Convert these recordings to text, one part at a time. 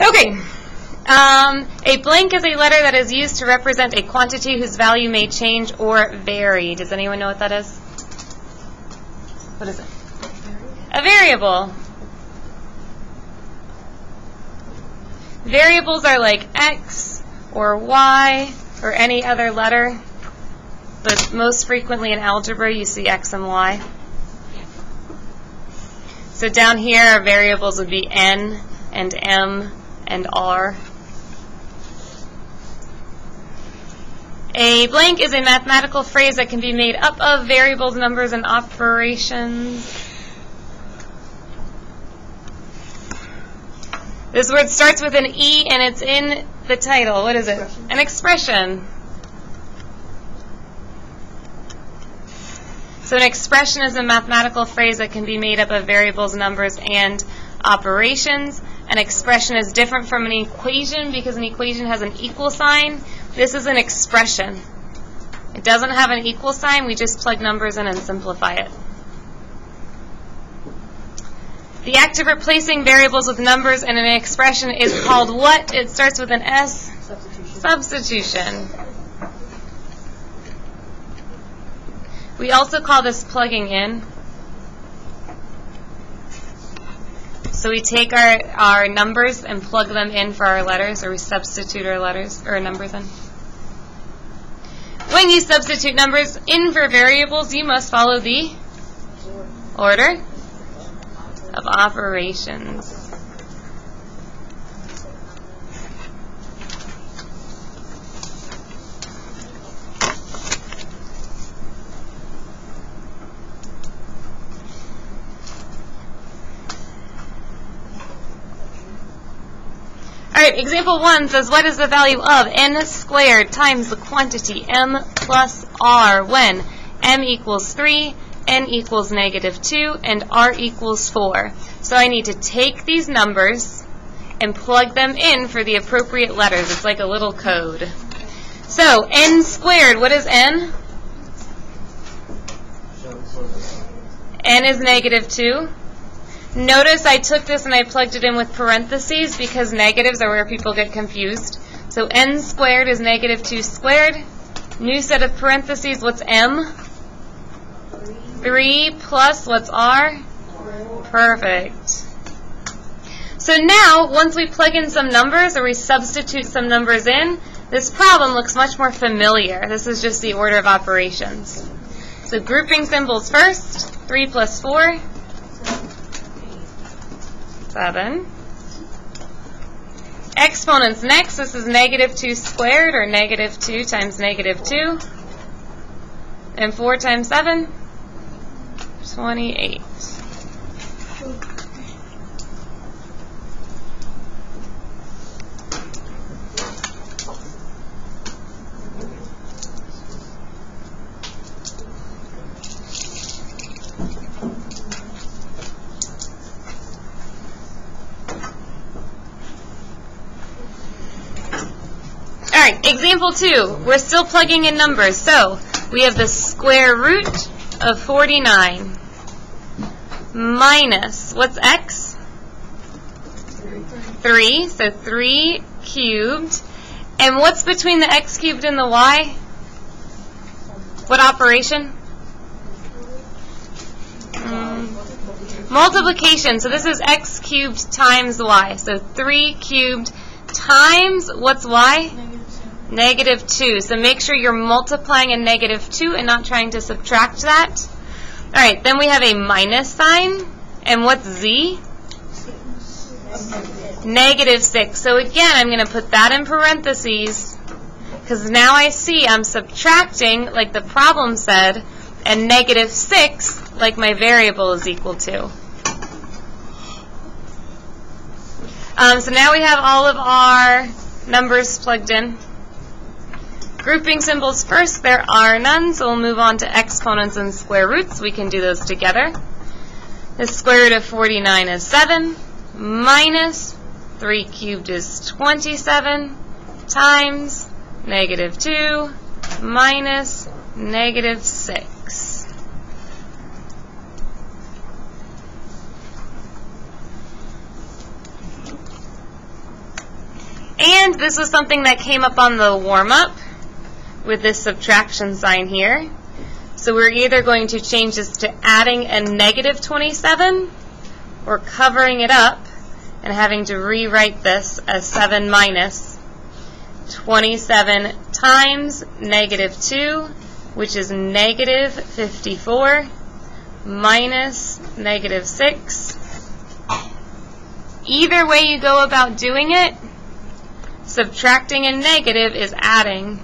Okay. A blank is a letter that is used to represent a quantity whose value may change or vary. Does anyone know what that is? What is it? A variable. Variables are like X or Y or any other letter, but most frequently in algebra you see X and Y. So down here our variables would be N and M and R. A blank is a mathematical phrase that can be made up of variables, numbers, and operations. This word starts with an E and it's in the title. What is it? An expression. So an expression is a mathematical phrase that can be made up of variables, numbers, and operations. An expression is different from an equation because an equation has an equal sign. This is an expression. It doesn't have an equal sign. We just plug numbers in and simplify it. The act of replacing variables with numbers in an expression is called what? It starts with an S. Substitution. We also call this plugging in. So we take our numbers and plug them in for our letters, or we substitute our letters or numbers in. When you substitute numbers in for variables, you must follow the order of operations. Alright, example 1 says, what is the value of n squared times the quantity m plus r when m equals 3, n equals -2, and r equals 4? So I need to take these numbers and plug them in for the appropriate letters. It's like a little code. So, n squared, what is n? N is -2. Notice I took this and I plugged it in with parentheses because negatives are where people get confused. So n squared is -2 squared. New set of parentheses, what's m? 3 plus what's r? Perfect. So now, once we plug in some numbers or we substitute some numbers in, this problem looks much more familiar. This is just the order of operations. So grouping symbols first, 3 plus 4. 7. Exponents next. This is -2 squared, or -2 times -2. And 4 times 7, 28. Example 2, we're still plugging in numbers. So we have the square root of 49 minus, what's x? 3, so 3 cubed. And what's between the x cubed and the y? What operation? Multiplication. So this is x cubed times y. So 3 cubed times, what's y? -2. So make sure you're multiplying a -2 and not trying to subtract that. All right, then we have a minus sign. And what's z? -6. So again, I'm going to put that in parentheses because now I see I'm subtracting, like the problem said, and -6, like my variable, is equal to. So now we have all of our numbers plugged in. Grouping symbols first, there are none, so we'll move on to exponents and square roots. We can do those together. The square root of 49 is 7, minus 3 cubed is 27, times -2, minus -6. And this was something that came up on the warm-up with this subtraction sign here. So we're either going to change this to adding a negative 27 or covering it up and having to rewrite this as 7 minus 27 times negative 2, which is negative 54, minus negative 6. Either way you go about doing it, subtracting a negative is adding.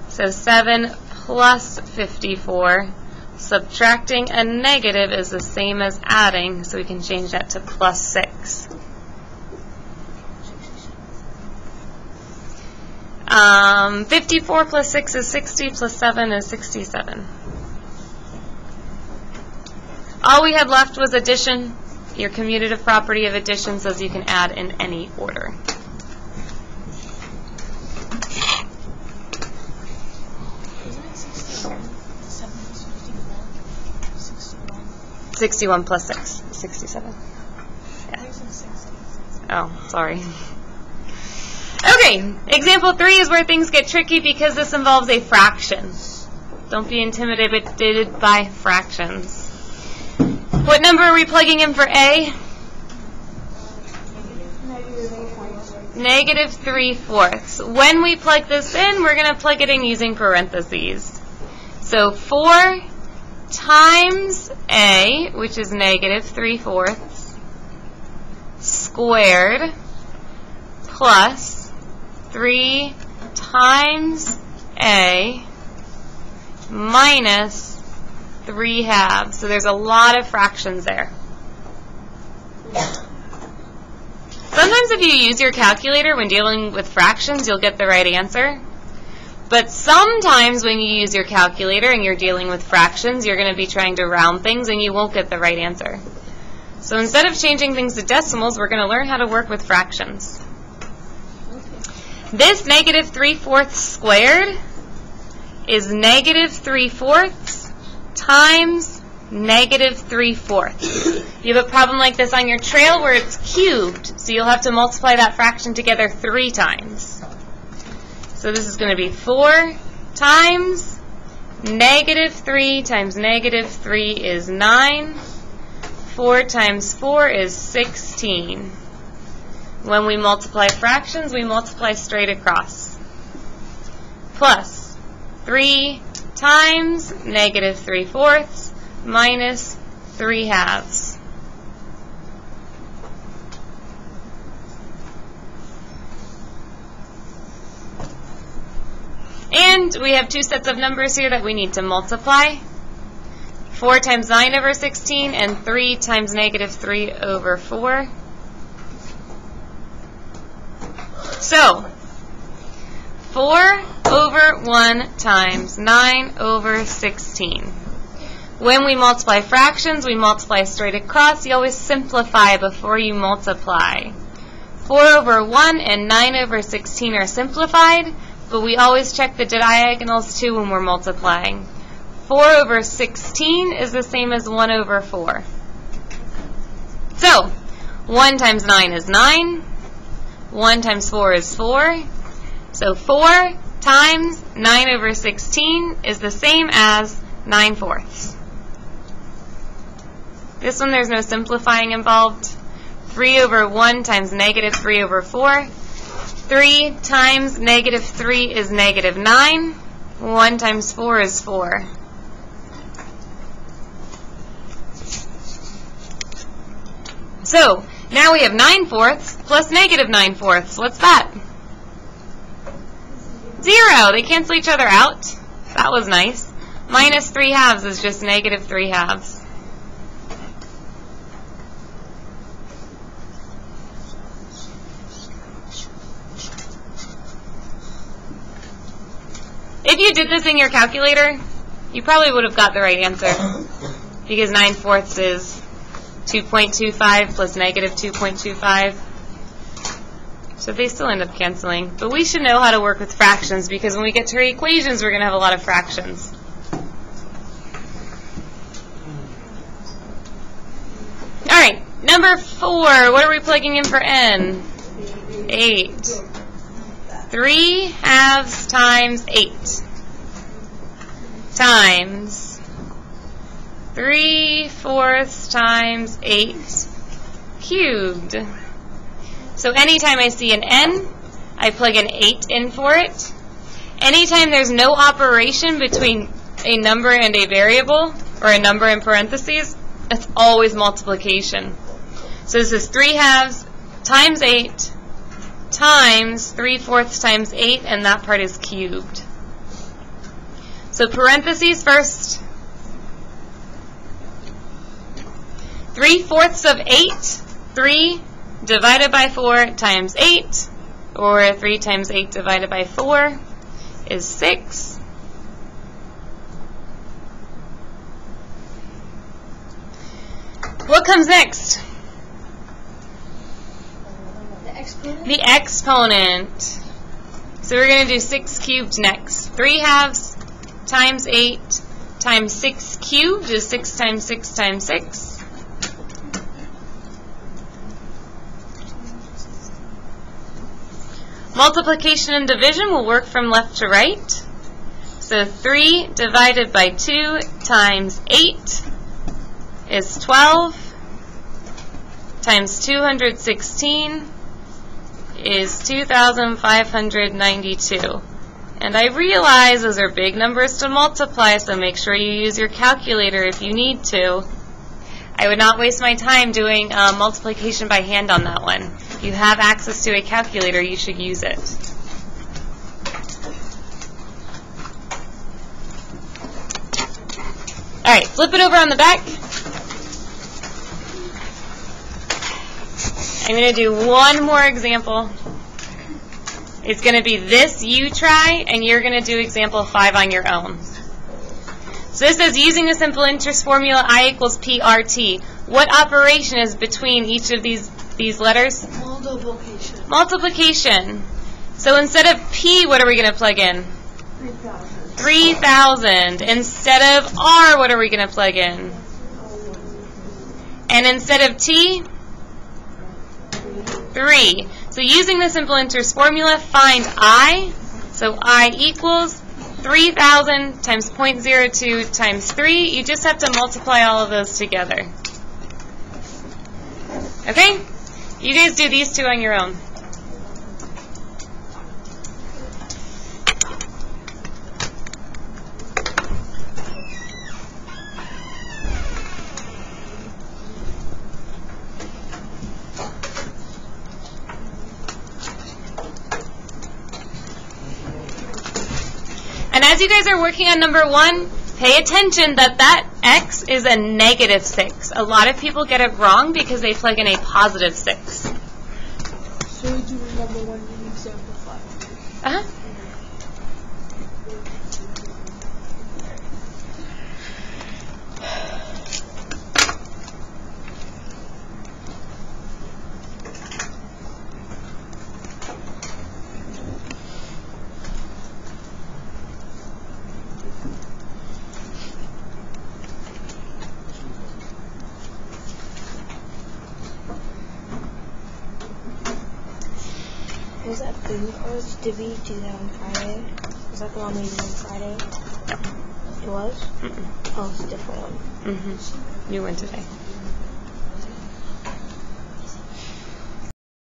So 7 plus 54. Subtracting a negative is the same as adding, so we can change that to plus 6. 54 plus 6 is 60, plus 7 is 67. All we had left was addition. Your commutative property of addition says you can add in any order. Isn't it 61? 7 plus 54? 61. 61 plus 6, 67. Yeah. Oh, sorry. Okay, example 3 is where things get tricky because this involves a fraction. Don't be intimidated by fractions. What number are we plugging in for A? Negative 3/4. When we plug this in, we're going to plug it in using parentheses. So 4 times A, which is negative 3/4, squared, plus 3 times A minus 3/2. So there's a lot of fractions there. Sometimes if you use your calculator when dealing with fractions, you'll get the right answer. But sometimes when you use your calculator and you're dealing with fractions, you're going to be trying to round things and you won't get the right answer. So instead of changing things to decimals, we're going to learn how to work with fractions. This negative 3/4 squared is negative 3/4 times negative 3/4. You have a problem like this on your trail where it's cubed, so you'll have to multiply that fraction together 3 times. So this is going to be 4 times negative 3 times negative 3 is 9. 4 times 4 is 16. When we multiply fractions, we multiply straight across. Plus 3 times negative 3/4 minus 3/2. And we have 2 sets of numbers here that we need to multiply. 4 times 9 over 16 and 3 times negative 3 over 4. So, 4 over 1 times 9 over 16. When we multiply fractions, we multiply straight across. You always simplify before you multiply. 4 over 1 and 9 over 16 are simplified, but we always check the diagonals too when we're multiplying. 4 over 16 is the same as 1 over 4. So, 1 times 9 is 9. 1 times 4 is 4. So 4 times 9 over 16 is the same as 9/4. This one there's no simplifying involved. 3 over 1 times negative 3 over 4. 3 times negative 3 is negative 9. 1 times 4 is 4. So, now we have 9/4 plus negative 9/4. What's that? 0. They cancel each other out. That was nice. Minus 3/2 is just negative 3/2. If you did this in your calculator, you probably would have got the right answer, because 9/4 is 2.25 plus negative 2.25. So they still end up canceling. But we should know how to work with fractions, because when we get to our equations, we're going to have a lot of fractions. All right, number 4. What are we plugging in for n? 8. 3 halves times 8 times 3/4 times 8 cubed. So anytime I see an n, I plug an 8 in for it. Anytime there's no operation between a number and a variable, or a number in parentheses, it's always multiplication. So this is 3 halves times 8 times 3/4 times 8, and that part is cubed. So parentheses first. 3/4 of 8, 3 divided by 4 times 8, or 3 times 8 divided by 4 is 6. What comes next? The exponent? The exponent. So we're going to do 6 cubed next. 3 halves times 8 times 6 cubed is 6 times 6 times 6. Multiplication and division will work from left to right. So 3 divided by 2 times 8 is 12, times 216 is 2,592. And I realize those are big numbers to multiply, so make sure you use your calculator if you need to. I would not waste my time doing multiplication by hand on that one. If you have access to a calculator, you should use it. Alright, flip it over on the back. I'm going to do one more example. It's going to be this you try, and you're going to do example 5 on your own. So this says, using the simple interest formula, I equals PRT. What operation is between each of these letters? Multiplication. Multiplication. So instead of P, what are we going to plug in? 3,000. 3,000. Instead of R, what are we going to plug in? And instead of T? 3. So using the simple interest formula, find I. So I equals 3,000 times 0.02 times 3. You just have to multiply all of those together. Okay? You guys do these two on your own. And as you guys are working on number 1, pay attention that x is a negative 6. A lot of people get it wrong because they plug in a positive 6. So we do number 1 in example 5. Uh-huh. Was that food cards? Did we do that on Friday? Was that the one we did on Friday? No. It was? Mm-mm. Oh, it's a different one. Mm-hmm. New one today.